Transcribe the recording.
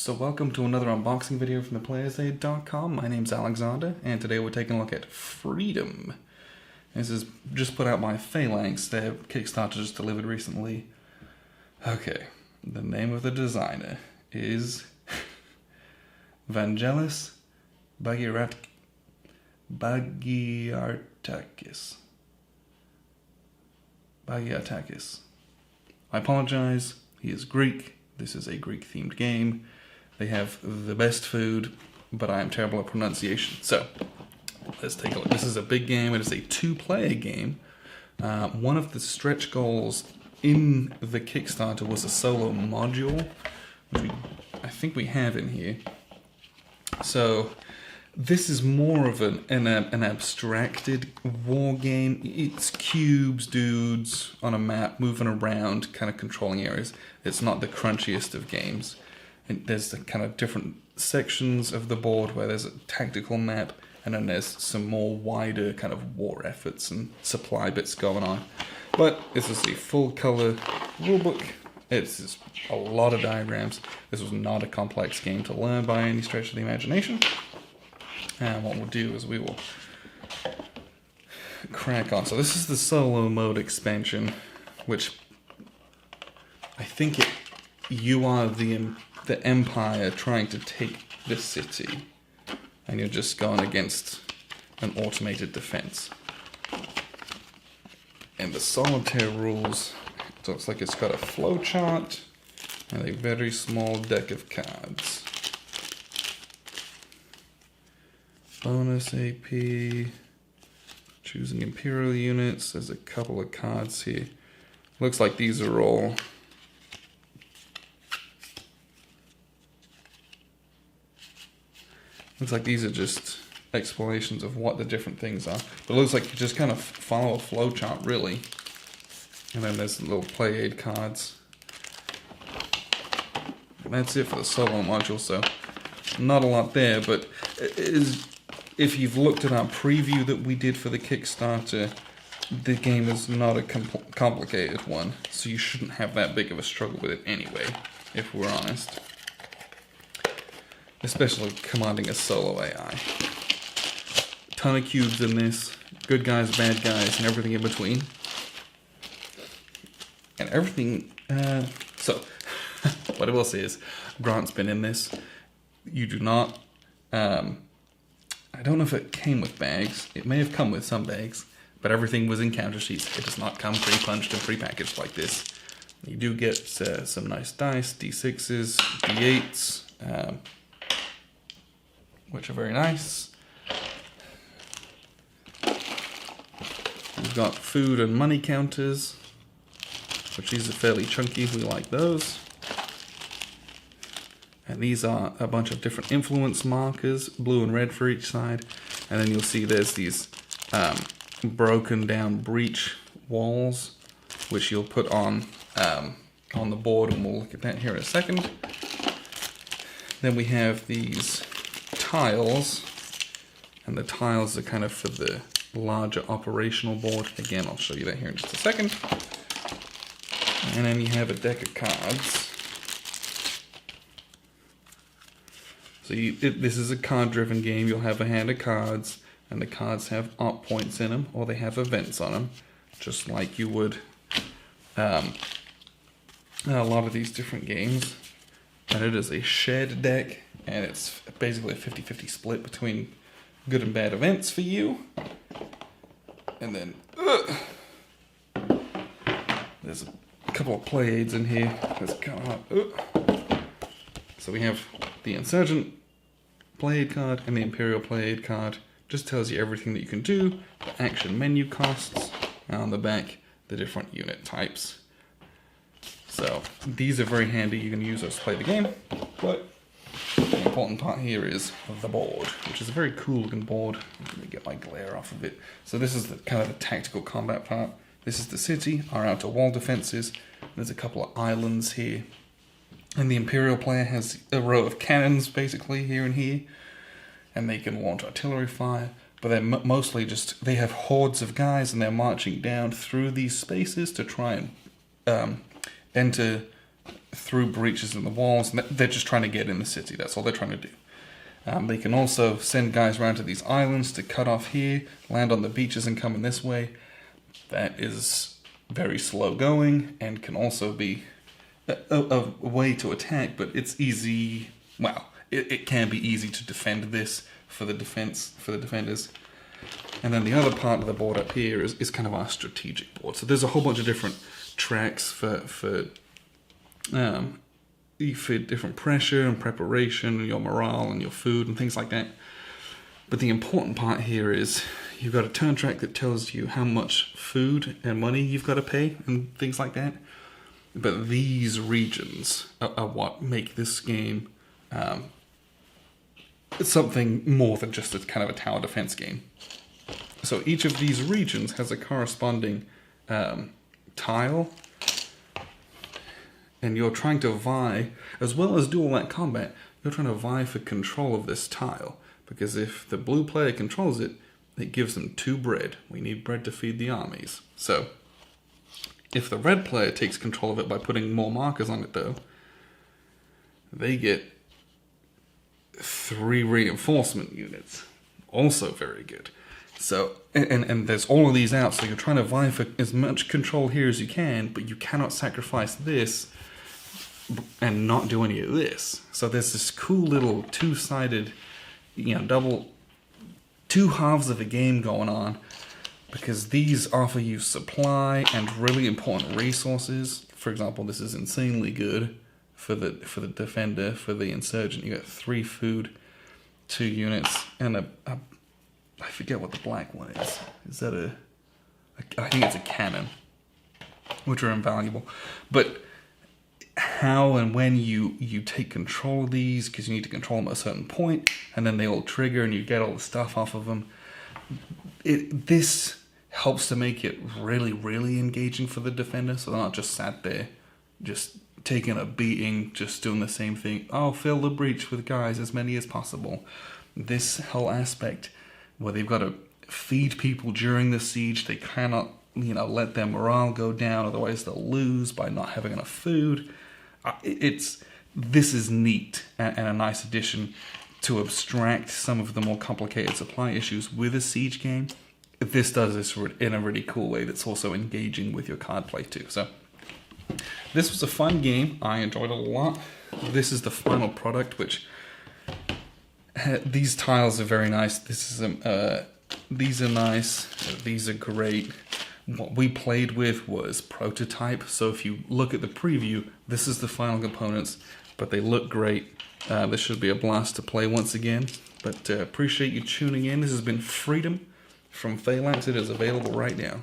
So welcome to another unboxing video from theplayersaid.com. My name's Alexander, and today we're taking a look at Freedom. This is just put out by PHALANX. Their Kickstarter just delivered recently. Okay, the name of the designer is Vangelis Bagiartakis. I apologize, he is Greek. This is a Greek-themed game. They have the best food, but I am terrible at pronunciation. So, let's take a look. This is a big game. It is a two-player game. One of the stretch goals in the Kickstarter was a solo module, which I think we have in here. So, this is more of an abstracted war game. It's cubes, dudes on a map, moving around, kind of controlling areas. It's not the crunchiest of games. And there's the kind of different sections of the board where there's a tactical map, and then there's some more wider kind of war efforts and supply bits going on. But this is the full color rulebook. It's just a lot of diagrams. This was not a complex game to learn by any stretch of the imagination. And what we'll do is we will crack on. So this is the solo mode expansion, which I think you are the empire trying to take the city, and you're just going against an automated defense. And the Solitaire Rules, it looks like it's got a flowchart and a very small deck of cards. Bonus AP, choosing Imperial units. There's a couple of cards here. Looks like these are all just explanations of what the different things are. But it looks like you just kind of follow a flowchart, really. And then there's little play aid cards. And that's it for the solo module, so not a lot there, but it is. If you've looked at our preview that we did for the Kickstarter, the game is not a complicated one, so you shouldn't have that big of a struggle with it anyway, if we're honest. Especially commanding a solo AI. Ton of cubes in this, good guys, bad guys, and everything in between. And everything, so, what I will say is, Grant's been in this. You do not, I don't know if it came with bags. It may have come with some bags, but everything was in counter sheets. It does not come pre-punched and pre-packaged like this. You do get some nice dice, D6s, D8s, which are very nice. We've got food and money counters, which these are fairly chunky. We like those. And these are a bunch of different influence markers, blue and red for each side. And then you'll see there's these broken down breach walls, which you'll put on the board, and we'll look at that here in a second. Then we have these tiles, and the tiles are kind of for the larger operational board. Again, I'll show you that here in just a second. And then you have a deck of cards. So this is a card-driven game. You'll have a hand of cards, and the cards have op points in them, or they have events on them, just like you would a lot of these different games. And it is a shared deck, and it's basically a 50-50 split between good and bad events for you. And then there's a couple of play aids in here. So we have the Insurgent play aid card and the Imperial play aid card. Just tells you everything that you can do, the action menu costs, and on the back, the different unit types. So these are very handy. You can use those to play the game, but the important part here is the board, which is a very cool looking board. Let me get my glare off of it. So this is the kind of the tactical combat part. This is the city, our outer wall defenses. There's a couple of islands here. And the Imperial player has a row of cannons, basically, here and here. And they can launch artillery fire. But they're mostly just, they have hordes of guys, and they're marching down through these spaces to try and enter through breaches in the walls. And they're just trying to get in the city. That's all they're trying to do. They can also send guys around to these islands to cut off here, land on the beaches and come in this way. That is very slow going and can also be a way to attack, but it's easy. Well, it can be easy to defend this for the defenders. And then the other part of the board up here is kind of our strategic board. So there's a whole bunch of different tracks for different pressure and preparation, and your morale and your food and things like that. But the important part here is you've got a turn track that tells you how much food and money you've got to pay and things like that. But these regions are what make this game something more than just a kind of a tower defense game. So each of these regions has a corresponding tile, and you're trying to vie, as well as do all that combat, you're trying to vie for control of this tile. Because if the blue player controls it, it gives them 2 bread. We need bread to feed the armies. So, if the red player takes control of it by putting more markers on it though, they get 3 reinforcement units. Also very good. So, and there's all of these out, so you're trying to vie for as much control here as you can, but you cannot sacrifice this and not do any of this. So there's this cool little two-sided, two halves of a game going on, because these offer you supply and really important resources. For example, this is insanely good for the defender, for the insurgent. You got 3 food, 2 units, and I forget what the black one is. Is that I think it's a cannon, which are invaluable. But how and when you take control of these, because you need to control them at a certain point, and then they all trigger and you get all the stuff off of them. This helps to make it really, really engaging for the defender, so they're not just sat there, just taking a beating, just doing the same thing. Oh, fill the breach with guys, as many as possible. This whole aspect where they've got to feed people during the siege, they cannot, let their morale go down, otherwise they'll lose by not having enough food. This is neat and a nice addition to abstract some of the more complicated supply issues with a siege game. This does this in a really cool way that's also engaging with your card play too. So this was a fun game. I enjoyed it a lot. This is the final product, which these tiles are very nice. These are nice. These are great. What we played with was prototype. So if you look at the preview, this is the final components, but they look great. This should be a blast to play once again. But appreciate you tuning in. This has been Freedom from PHALANX. It is available right now.